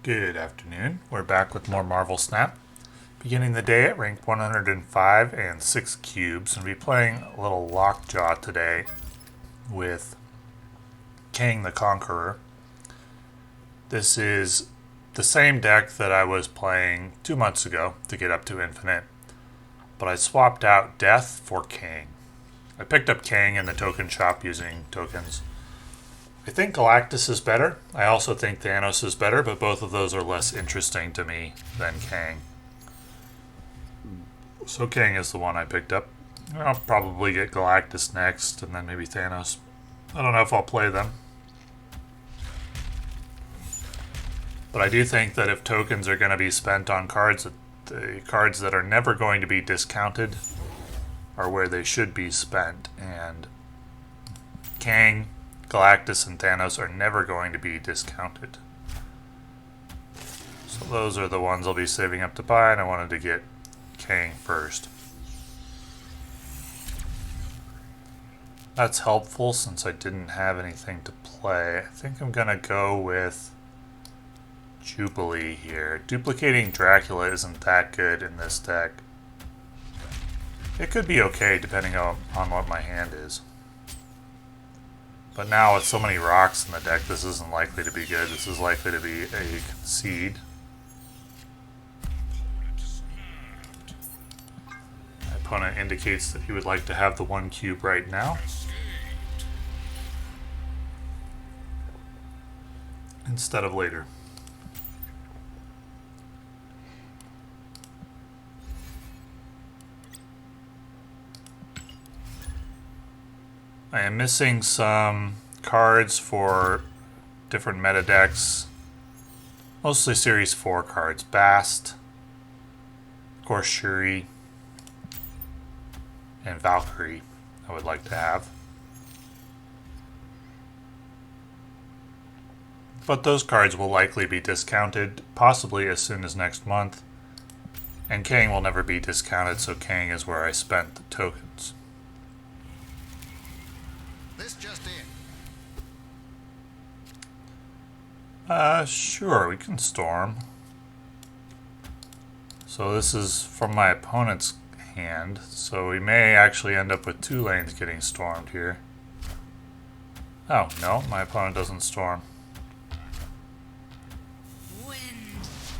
Good afternoon. We're back with more Marvel Snap. Beginning the day at rank 105 and 6 cubes, and we'll be playing a little Lockjaw today with Kang the Conqueror. This is the same deck that I was playing 2 months ago to get up to infinite, but I swapped out Death for Kang. I picked up Kang in the token shop using tokens. I think Galactus is better. I also think Thanos is better, but both of those are less interesting to me than Kang. So Kang is the one I picked up. I'll probably get Galactus next, and then maybe Thanos. I don't know if I'll play them. But I do think that if tokens are going to be spent on cards, the cards that are never going to be discounted are where they should be spent. And Kang, Galactus, and Thanos are never going to be discounted. So those are the ones I'll be saving up to buy, and I wanted to get Kang first. That's helpful since I didn't have anything to play. I think I'm going to go with Jubilee here. Duplicating Dracula isn't that good in this deck. It could be okay depending on what my hand is. But now with so many rocks in the deck, this isn't likely to be good. This is likely to be a concede. My opponent indicates that he would like to have the 1 cube right now, instead of later. I am missing some cards for different meta decks. Mostly Series 4 cards. Bast, of course Shuri, and Valkyrie I would like to have. But those cards will likely be discounted, possibly as soon as next month. And Kang will never be discounted, so Kang is where I spent the tokens. This just in. Sure, we can storm. So this is from my opponent's hand, so we may actually end up with 2 lanes getting stormed here. Oh, no, my opponent doesn't storm. Wind,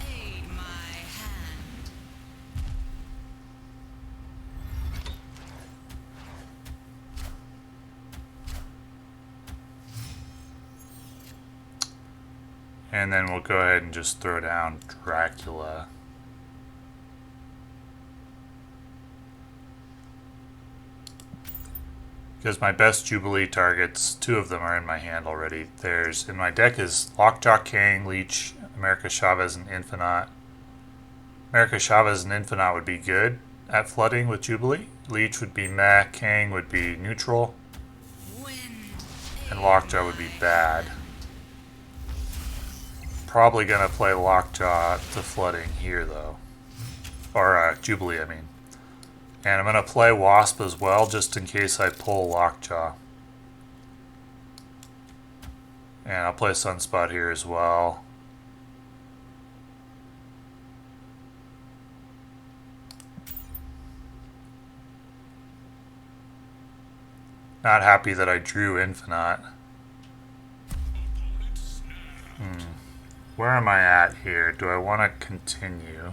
aid my hand. And then we'll go ahead and just throw down Dracula. Because my best Jubilee targets, 2 of them are in my hand already. In my deck is Lockjaw, Kang, Leech, America Chavez, and Infinite. America Chavez and Infinite would be good at flooding with Jubilee. Leech would be meh, Kang would be neutral, and Lockjaw would be bad. Probably gonna play Lockjaw to flooding here though. Or Jubilee, I mean. And I'm gonna play Wasp as well, just in case I pull Lockjaw. And I'll play Sunspot here as well. Not happy that I drew Infinite. Where am I at here? Do I want to continue?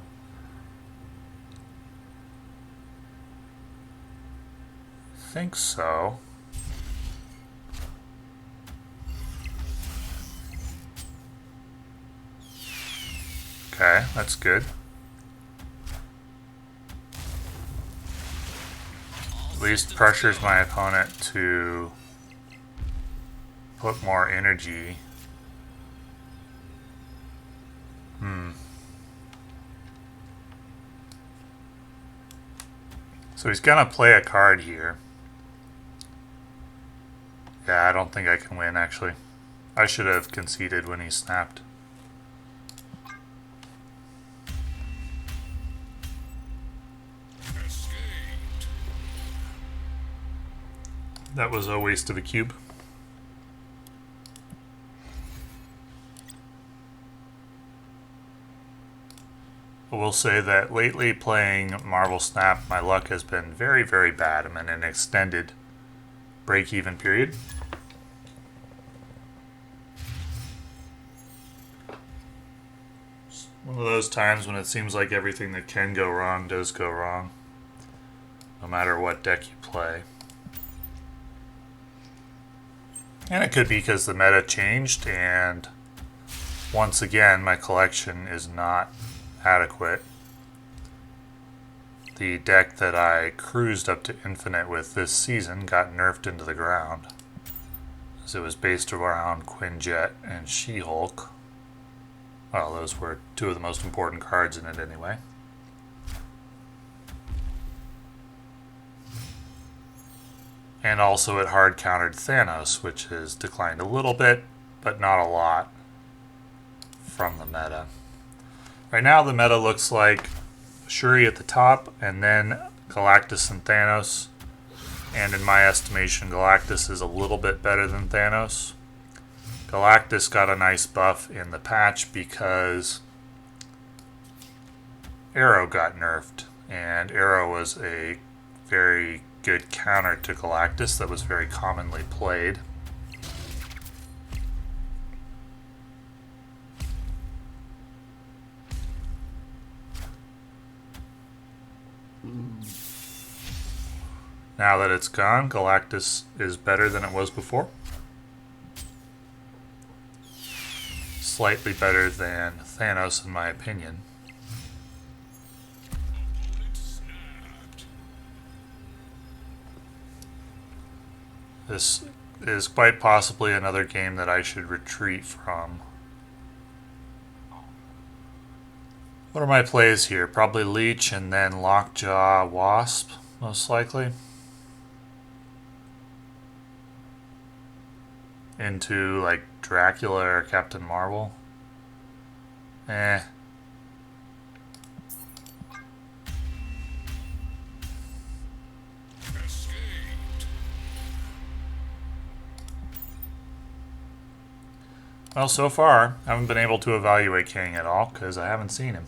I think so. Okay, that's good. At least pressures my opponent to put more energy. So he's gonna play a card here. Yeah, I don't think I can win, actually. I should have conceded when he snapped. That was a waste of a cube. I will say that lately playing Marvel Snap, my luck has been very, very bad. I'm in an extended break-even period. One of those times when it seems like everything that can go wrong does go wrong, no matter what deck you play. And it could be because the meta changed, and once again, my collection is not adequate. The deck that I cruised up to infinite with this season got nerfed into the ground, as it was based around Quinjet and She-Hulk. Well, those were two of the most important cards in it anyway. And also it hard countered Thanos, which has declined a little bit, but not a lot from the meta. Right now the meta looks like Shuri at the top, and then Galactus and Thanos. And in my estimation, Galactus is a little bit better than Thanos. Galactus got a nice buff in the patch because Arrow got nerfed, and Arrow was a very good counter to Galactus that was very commonly played. Now that it's gone, Galactus is better than it was before. Slightly better than Thanos, in my opinion. This is quite possibly another game that I should retreat from. What are my plays here? Probably Leech and then Lockjaw Wasp, most likely. Into like Dracula or Captain Marvel. Well, so far, I haven't been able to evaluate Kang at all because I haven't seen him.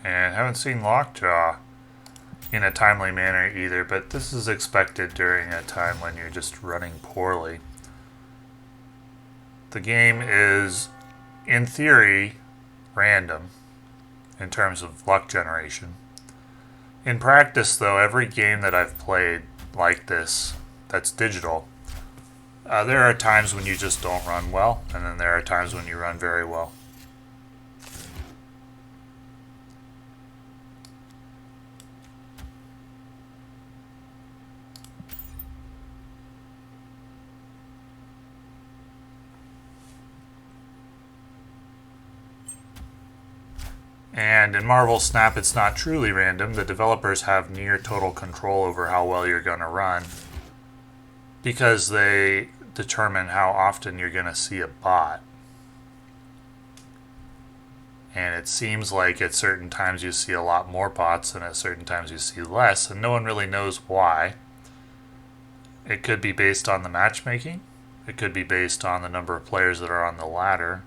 And haven't seen Lockjaw in a timely manner either, but this is expected during a time when you're just running poorly. The game is, in theory, random in terms of luck generation. In practice, though, every game that I've played like this, that's digital, there are times when you just don't run well, and then there are times when you run very well. And in Marvel Snap, it's not truly random. The developers have near total control over how well you're going to run because they determine how often you're going to see a bot. And it seems like at certain times you see a lot more bots and at certain times you see less, and no one really knows why. It could be based on the matchmaking. It could be based on the number of players that are on the ladder.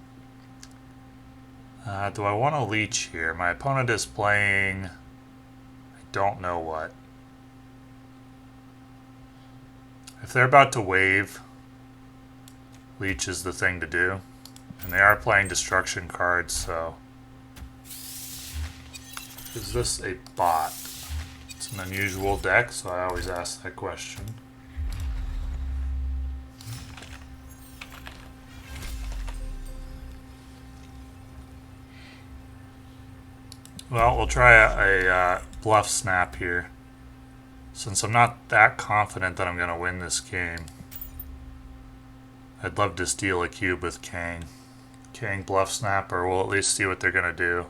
Do I want to leech here? My opponent is playing... I don't know what. If they're about to wave, leech is the thing to do. And they are playing destruction cards, so... Is this a bot? It's an unusual deck, so I always ask that question. Well, we'll try a bluff snap here. Since I'm not that confident that I'm going to win this game, I'd love to steal a cube with Kang. Kang bluff snap, or we'll at least see what they're going to do.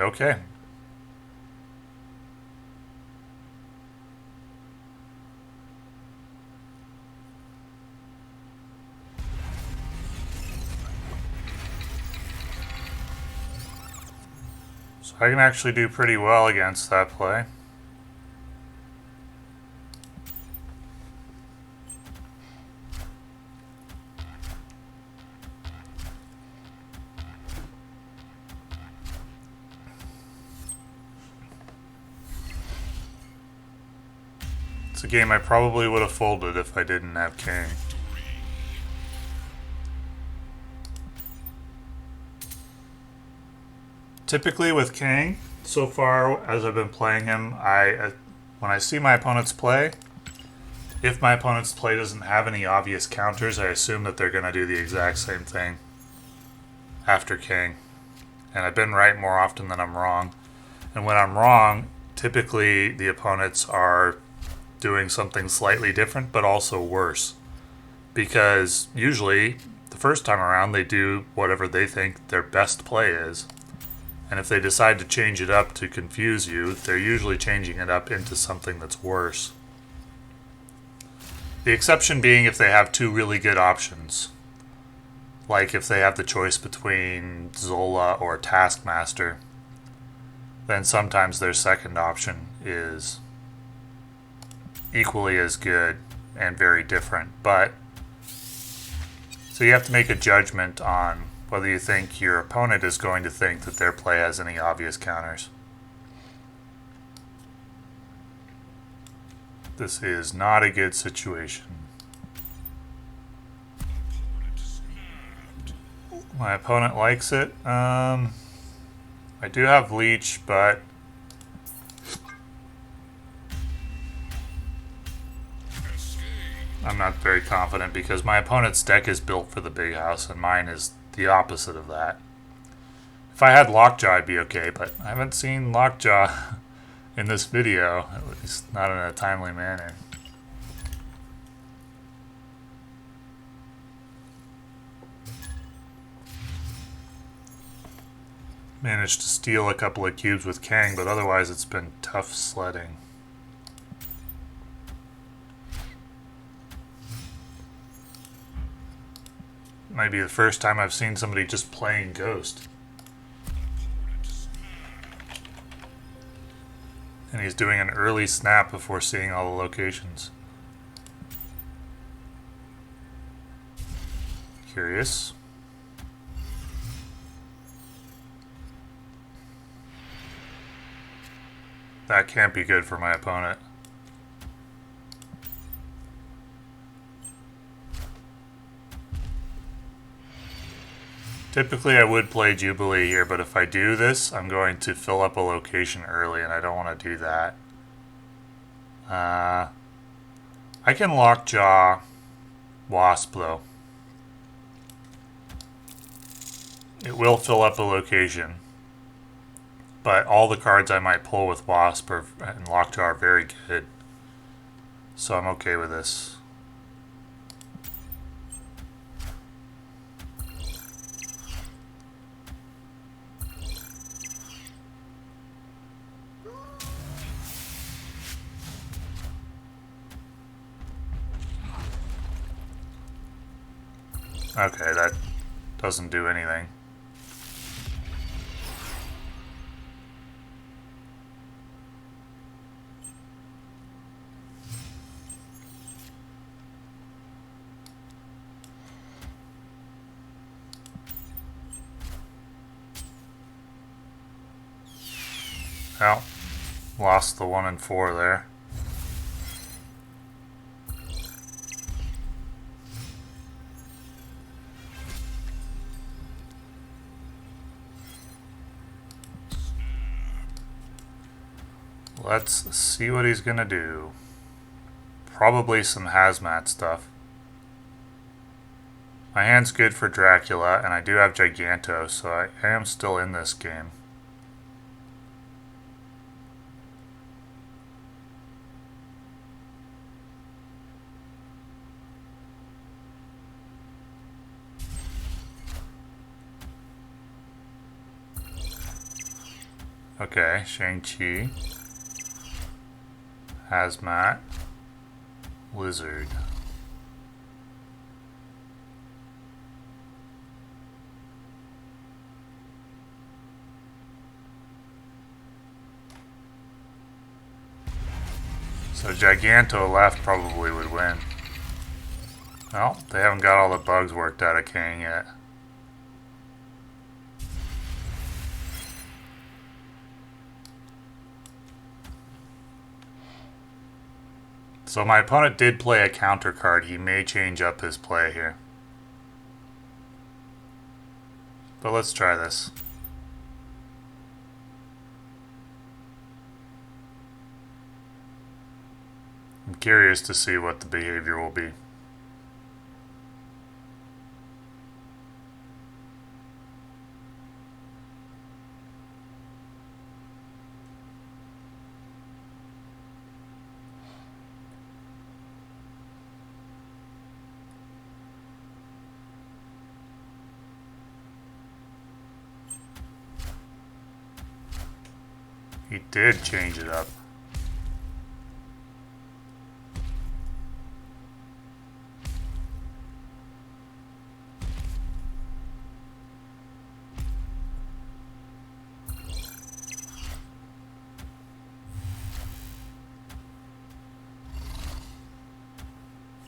Okay. So I can actually do pretty well against that play. It's a game I probably would have folded if I didn't have Kang. Typically with Kang, so far as I've been playing him, when I see my opponent's play, if my opponent's play doesn't have any obvious counters, I assume that they're going to do the exact same thing after Kang. And I've been right more often than I'm wrong. And when I'm wrong, typically the opponents are doing something slightly different, but also worse. Because usually, the first time around, they do whatever they think their best play is. And if they decide to change it up to confuse you, they're usually changing it up into something that's worse. The exception being if they have two really good options. Like if they have the choice between Zola or Taskmaster, then sometimes their second option is equally as good and very different. But so you have to make a judgment on whether you think your opponent is going to think that their play has any obvious counters. This is not a good situation. My opponent likes it. I do have Leech, but I'm not very confident because my opponent's deck is built for the big house and mine is the opposite of that. If I had Lockjaw, I'd be okay, but I haven't seen Lockjaw in this video, at least not in a timely manner. Managed to steal a couple of cubes with Kang, but otherwise it's been tough sledding. Might be the first time I've seen somebody just playing Ghost. And he's doing an early snap before seeing all the locations. Curious. That can't be good for my opponent. Typically I would play Jubilee here, but if I do this, I'm going to fill up a location early, and I don't want to do that. I can Lockjaw Wasp, though. It will fill up a location. But all the cards I might pull with Wasp and Lockjaw are very good. So I'm okay with this. Okay, that doesn't do anything. Well, lost the 1 and 4 there. Let's see what he's gonna do. Probably some hazmat stuff. My hand's good for Dracula, and I do have Giganto, so I am still in this game. Okay, Shang-Chi. Hazmat. Lizard. So Giganto left probably would win. Well, they haven't got all the bugs worked out of Kang yet. So my opponent did play a counter card. He may change up his play here. But let's try this. I'm curious to see what the behavior will be. He did change it up.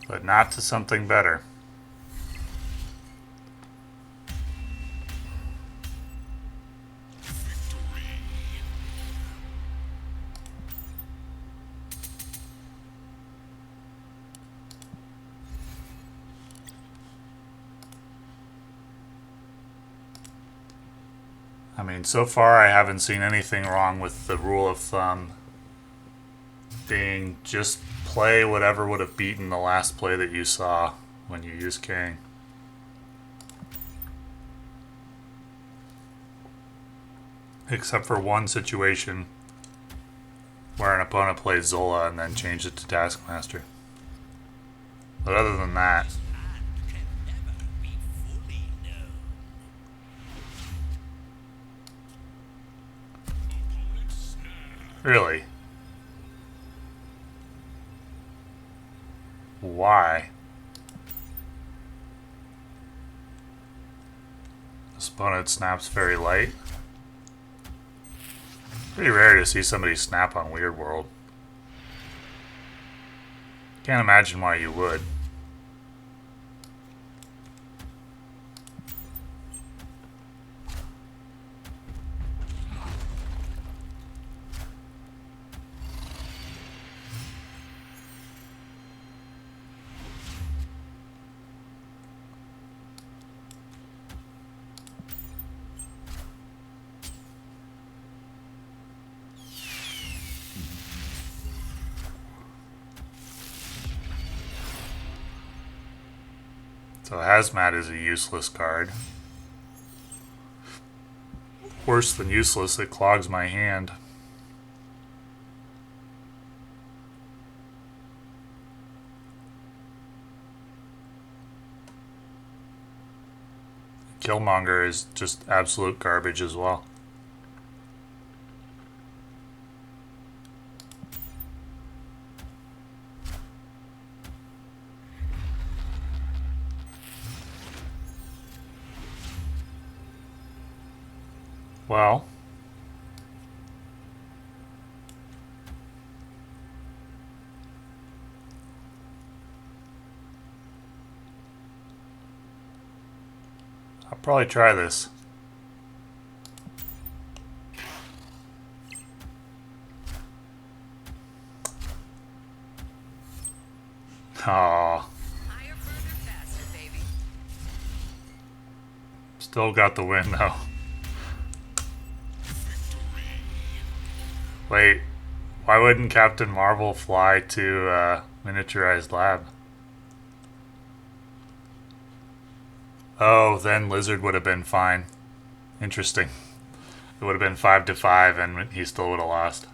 But not to something better. I mean, so far I haven't seen anything wrong with the rule of thumb being just play whatever would have beaten the last play that you saw when you used Kang. Except for one situation where an opponent plays Zola and then changed it to Taskmaster. But other than that, really, why? This opponent snaps very light. Pretty rare to see somebody snap on Weird World. Can't imagine why you would. So Hazmat is a useless card. Worse than useless, it clogs my hand. Killmonger is just absolute garbage as well. Well, I'll probably try this. Aww. Higher, further, faster, baby. Still got the win though. Wait, why wouldn't Captain Marvel fly to miniaturized lab? Oh, then Lizard would have been fine. Interesting. It would have been 5-5 and he still would have lost.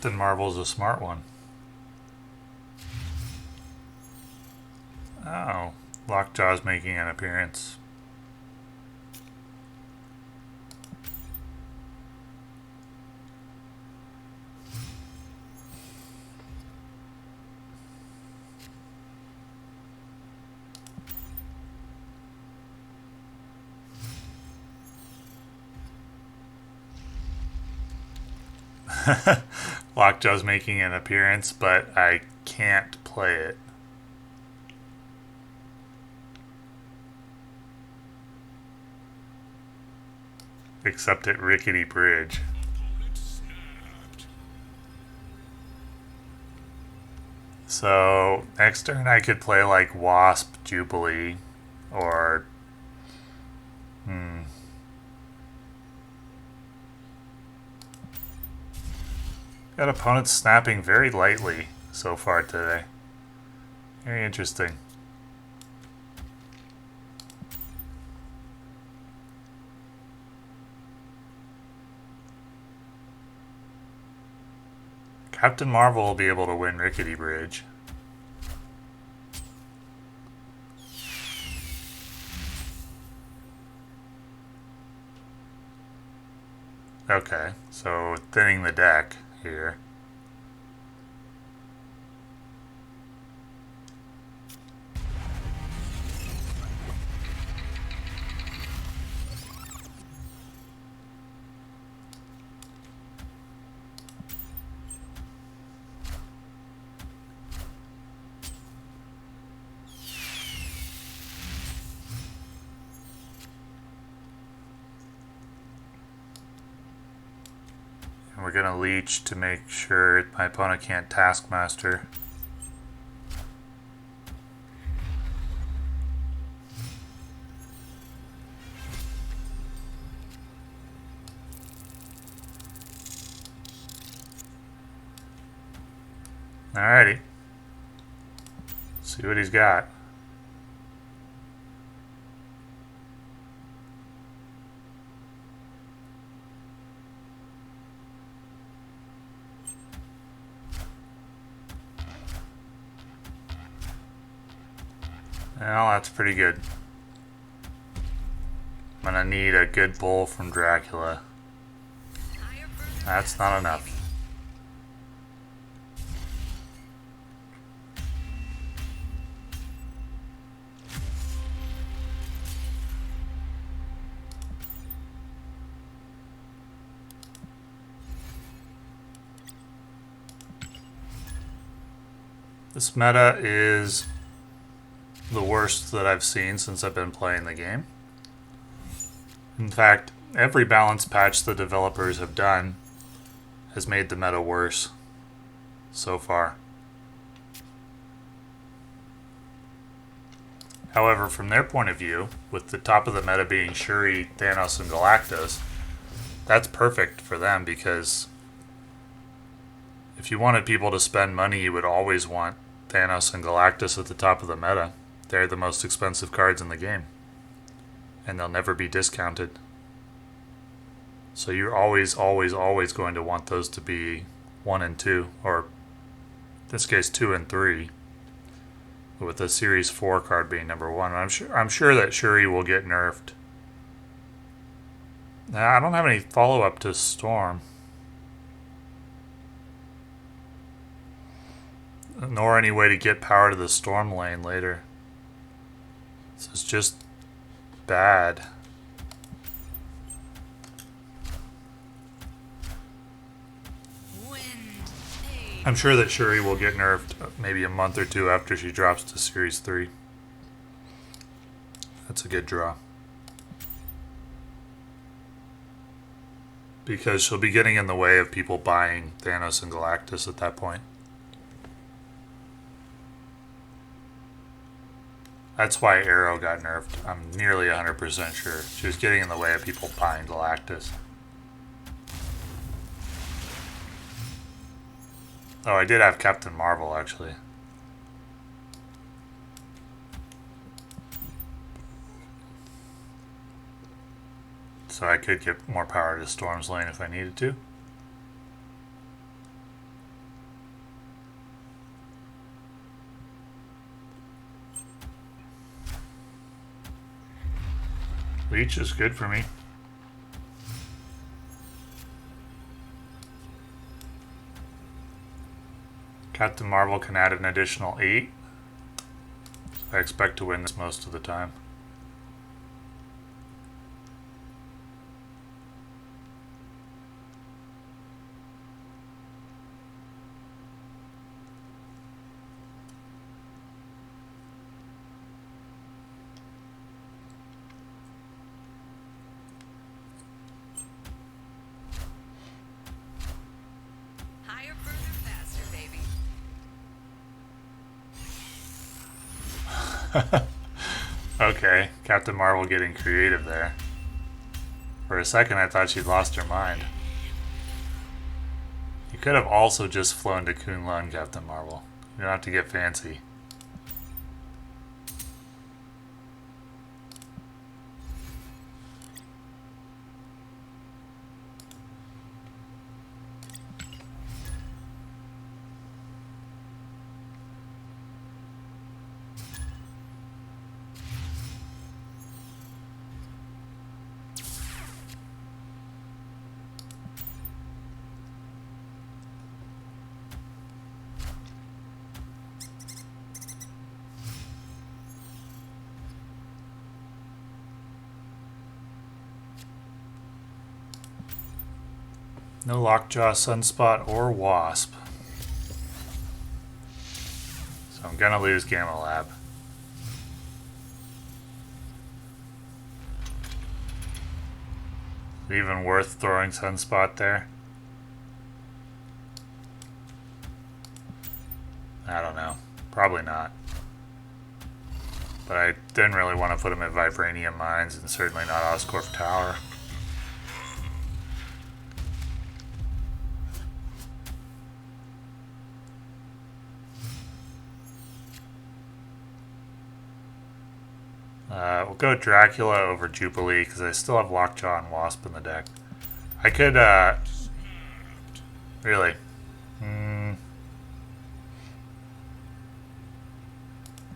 Captain Marvel's a smart one. Oh, Lockjaw's making an appearance. Lockjaw's making an appearance, but I can't play it. Except at Rickety Bridge. So next turn I could play like Wasp Jubilee or got opponents snapping very lightly so far today. Very interesting. Captain Marvel will be able to win Rickety Bridge. Okay, so thinning the deck here. And we're gonna leech to make sure my opponent can't Taskmaster. Alrighty. See what he's got. Well, that's pretty good. I'm gonna need a good pull from Dracula. That's not enough. This meta is the worst that I've seen since I've been playing the game. In fact, every balance patch the developers have done has made the meta worse so far. However, from their point of view, with the top of the meta being Shuri, Thanos, and Galactus, that's perfect for them because if you wanted people to spend money, you would always want Thanos and Galactus at the top of the meta. They're the most expensive cards in the game. And they'll never be discounted. So you're always going to want those to be 1 and 2, or in this case 2 and 3. With the Series 4 card being number 1. I'm sure that Shuri will get nerfed. Now, I don't have any follow-up to Storm. Nor any way to get power to the Storm lane later. This is just bad. I'm sure that Shuri will get nerfed maybe a month or 2 after she drops to Series 3. That's a good draw. Because she'll be getting in the way of people buying Thanos and Galactus at that point. That's why Arrow got nerfed. I'm nearly 100% sure. She was getting in the way of people buying Galactus. Oh, I did have Captain Marvel, actually. So I could get more power to Storm's lane if I needed to. Leech is good for me. Captain Marvel can add an additional 8. I expect to win this most of the time. Higher, further, faster, baby. Okay, Captain Marvel getting creative there. For a second I thought she'd lost her mind. You could have also just flown to Kunlun, Captain Marvel. You don't have to get fancy. No Lockjaw, Sunspot, or Wasp. So I'm gonna lose Gamma Lab. Is it even worth throwing Sunspot there? I don't know. Probably not. But I didn't really want to put him at Vibranium Mines and certainly not Oscorp Tower. We'll go Dracula over Jubilee because I still have Lockjaw and Wasp in the deck. I could, really?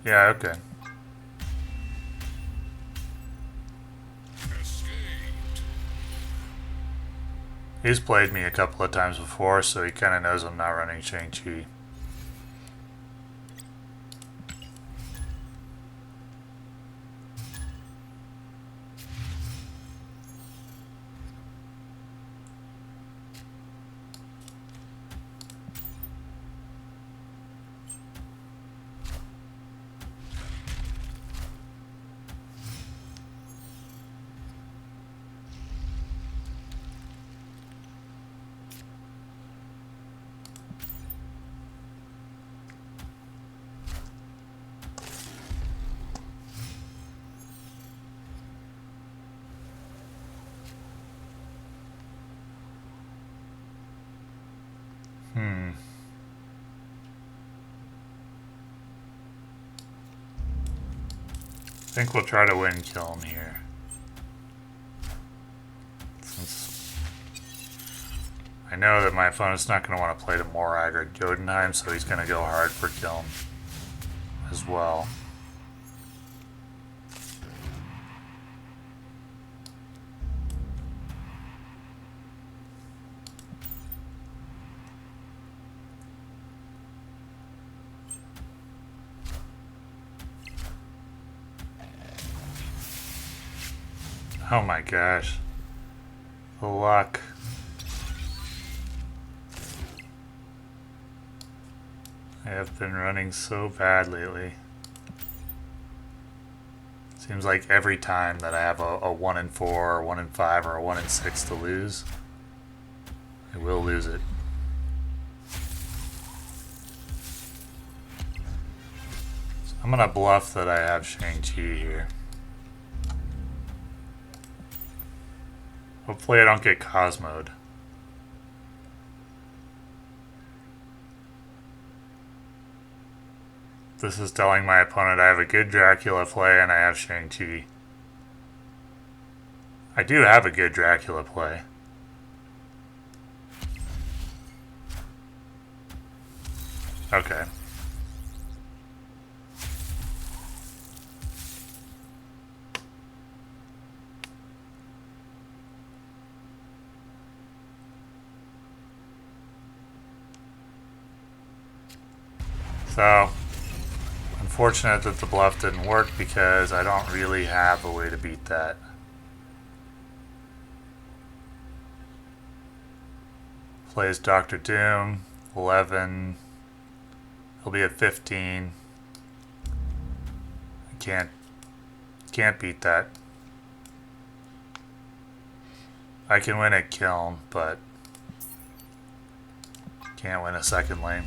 Yeah, okay. He's played me a couple of times before, so he kind of knows I'm not running Shang-Chi. I think we'll try to win Kiln here. Since I know that my opponent's not going to want to play to Morag or Jotunheim, so he's going to go hard for Kiln as well. Oh my gosh. The luck. I have been running so bad lately. Seems like every time that I have a 1 in 4, or 1 in 5, or a 1 in 6 to lose, I will lose it. So I'm gonna bluff that I have Shang-Chi here. Hopefully I don't get Cosmoed. This is telling my opponent I have a good Dracula play and I have Shang-Chi. I do have a good Dracula play. Okay. So, unfortunate that the bluff didn't work because I don't really have a way to beat that. Plays Doctor Doom, 11. He'll be at 15. I can't beat that. I can win at Kiln, but can't win a second lane.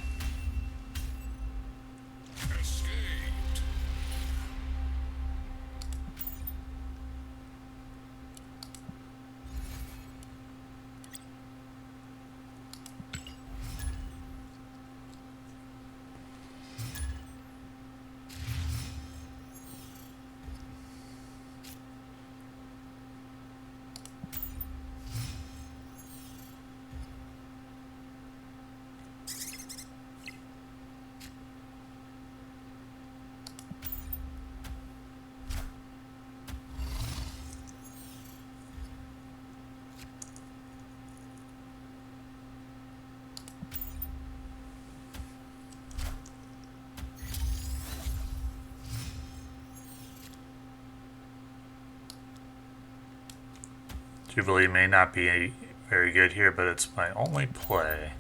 Jubilee may not be very good here, but it's my only play.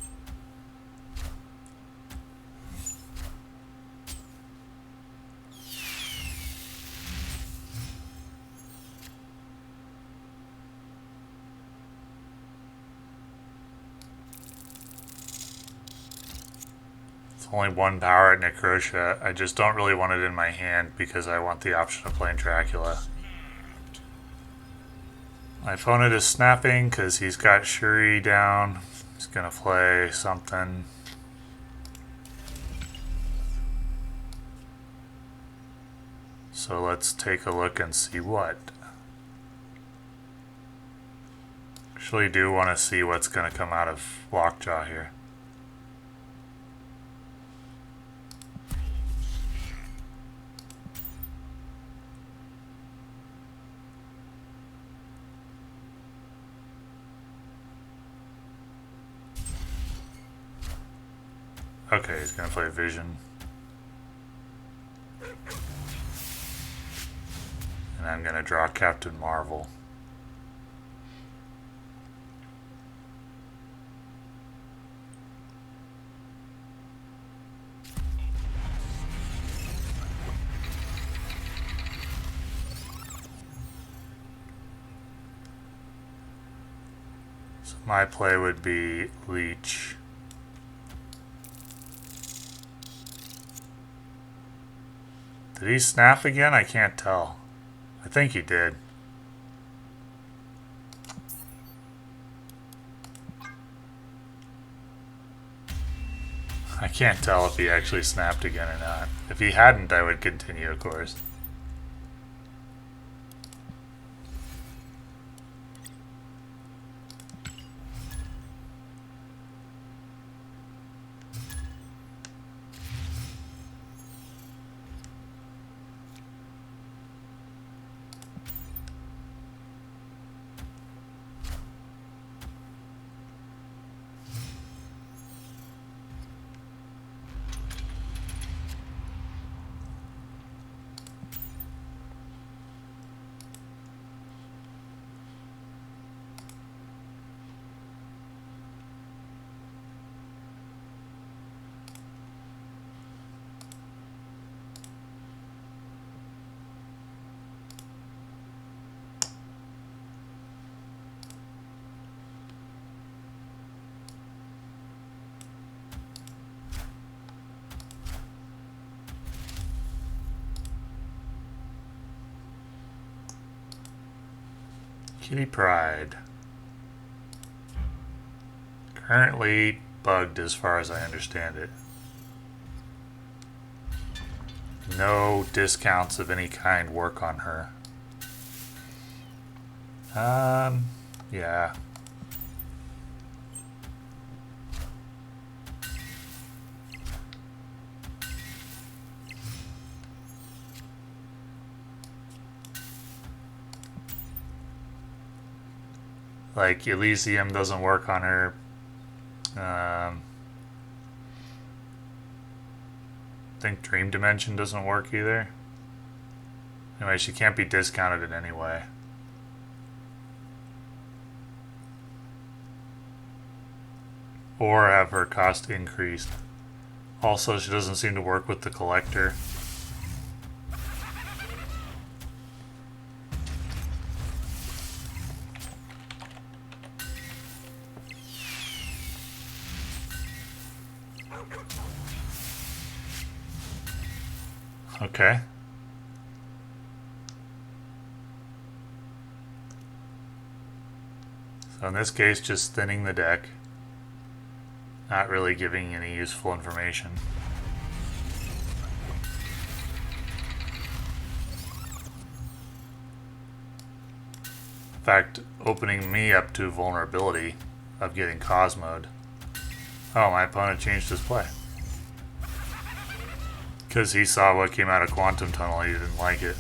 It's only one power at Necrotia. I just don't really want it in my hand because I want the option of playing Dracula. My opponent is snapping because he's got Shuri down. He's going to play something. So let's take a look and see what. Actually do want to see what's going to come out of Lockjaw here. Okay, he's going to play Vision. And I'm going to draw Captain Marvel. So my play would be Leech. Did he snap again? I can't tell. I think he did. I can't tell if he actually snapped again or not. If he hadn't, I would continue, of course. Kitty Pride. Currently bugged as far as I understand it. No discounts of any kind work on her. Yeah. Like, Elysium doesn't work on her. think Dream Dimension doesn't work either. Anyway, she can't be discounted in any way. Or have her cost increased. Also, she doesn't seem to work with the collector. Okay. So in this case, just thinning the deck. Not really giving any useful information. In fact, opening me up to vulnerability of getting Cosmoed. Oh, my opponent changed his play. Because he saw what came out of Quantum Tunnel, he didn't like it.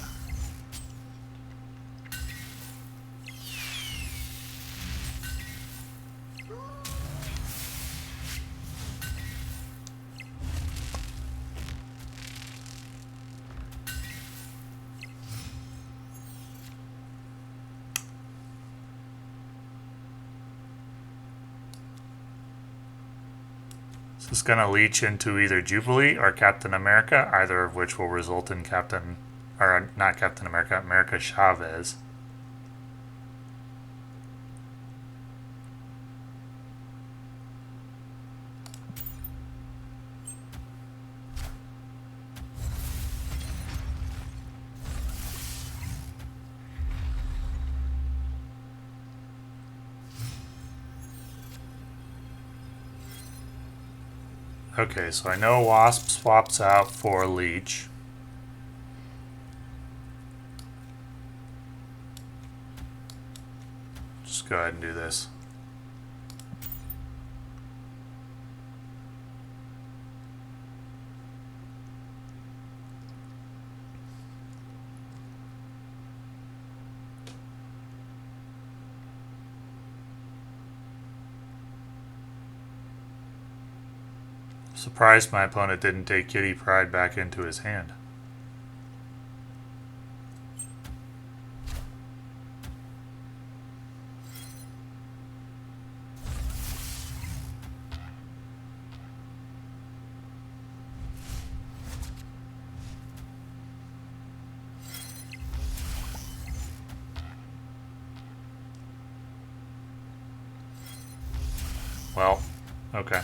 So it's going to leech into either Jubilee or Captain America, either of which will result in not Captain America, America Chavez. Okay, so I know Wasp swaps out for Leech. Just go ahead and do this. Surprised my opponent didn't take Kitty Pryde back into his hand. Well, okay.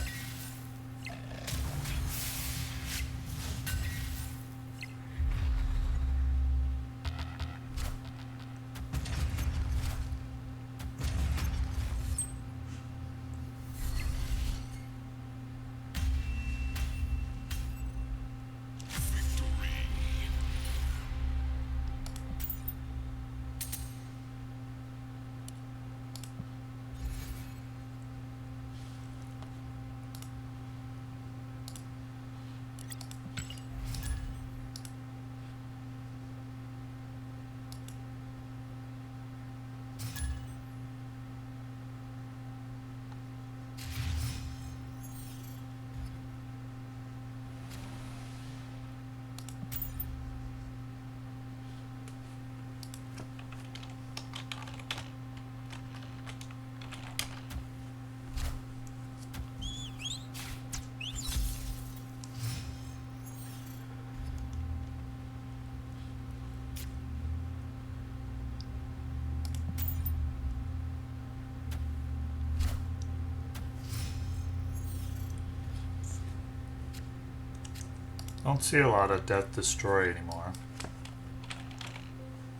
Don't see a lot of Death Destroy anymore.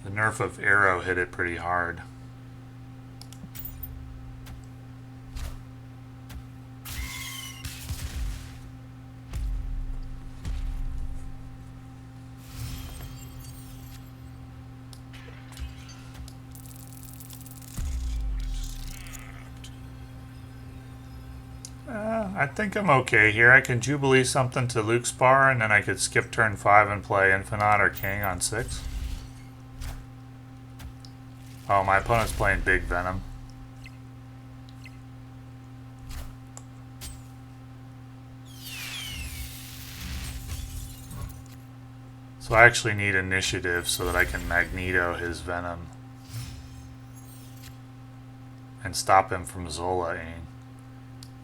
The nerf of Arrow hit it pretty hard. I think I'm okay here. I can Jubilee something to Luke's bar, and then I could skip turn 5 and play Infinite or Kang on 6. Oh, my opponent's playing Big Venom. So I actually need initiative so that I can Magneto his Venom and stop him from Zolaing.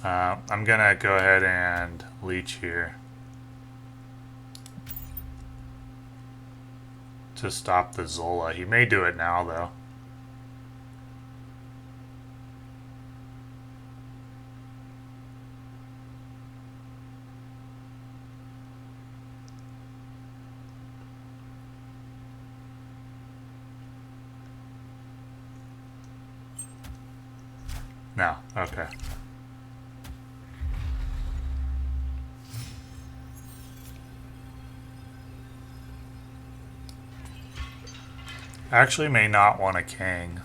I'm gonna go ahead and leech here to stop the Zola. He may do it now though. No, okay. Actually may not want a Kang.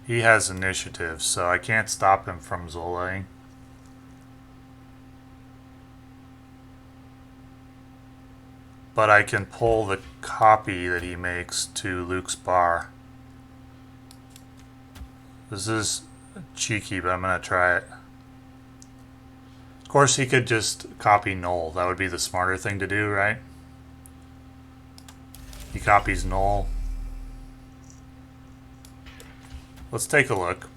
He has initiative, so I can't stop him from Zolaing. But I can pull the copy that he makes to Luke's bar. This is cheeky, but I'm going to try it. Of course, he could just copy Null. That would be the smarter thing to do, right? He copies Null. Let's take a look.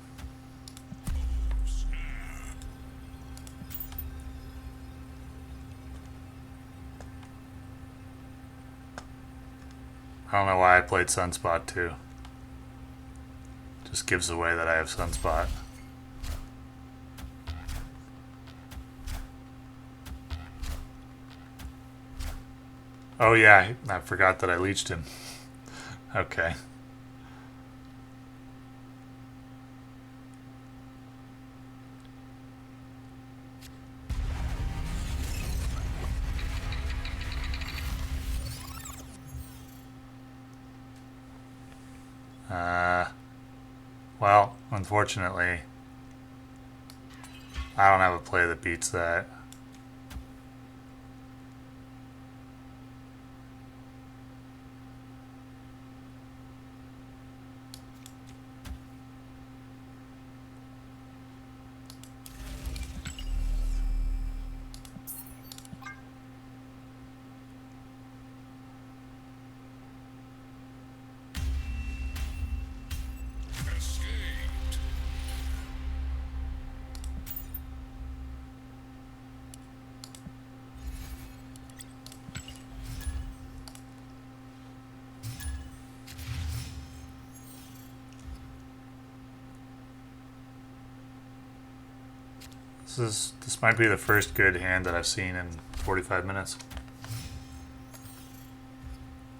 I don't know why I played Sunspot too. Just gives away that I have Sunspot. Oh yeah, I forgot that I leeched him. Okay. Well, unfortunately, I don't have a play that beats that. This might be the first good hand that I've seen in 45 minutes.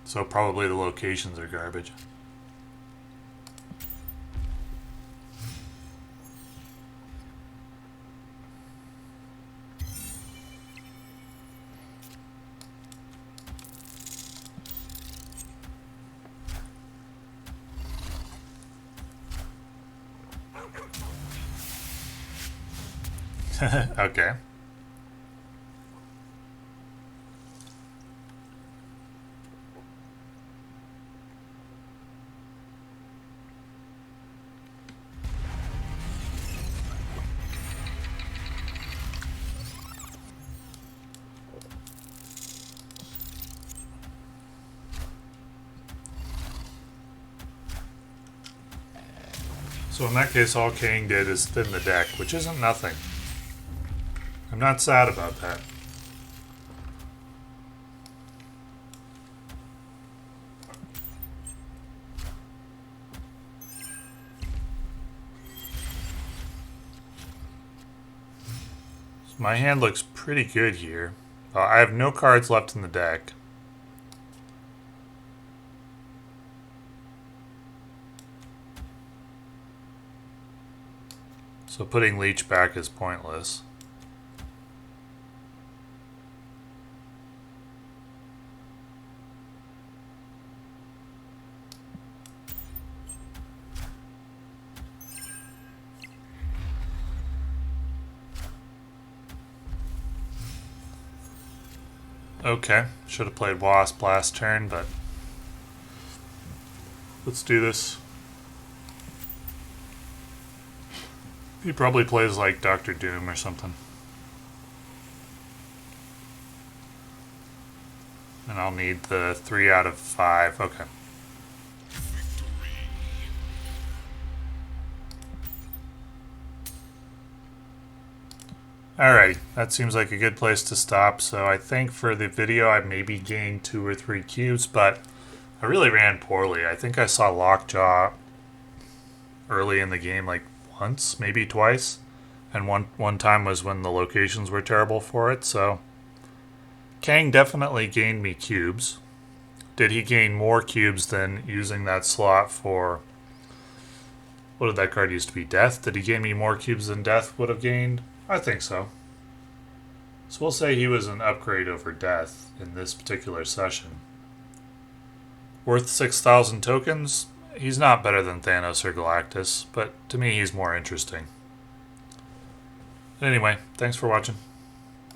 So probably the locations are garbage. Okay. So in that case, all Kang did is thin the deck, which isn't nothing. I'm not sad about that. So my hand looks pretty good here. I have no cards left in the deck. So putting Leech back is pointless. Okay, should have played Wasp last turn, but let's do this. He probably plays like Dr. Doom or something. And I'll need the 3 out of 5. Okay. Alrighty, that seems like a good place to stop. So I think for the video I maybe gained 2 or 3 cubes, but I really ran poorly. I think I saw Lockjaw early in the game like once, maybe twice. And one time was when the locations were terrible for it, so Kang definitely gained me cubes. Did he gain more cubes than using that slot for... What did that card used to be? Death? Did he gain me more cubes than Death would have gained? I think so. So we'll say he was an upgrade over Death in this particular session. Worth 6,000 tokens? He's not better than Thanos or Galactus, but to me he's more interesting. Anyway, thanks for watching.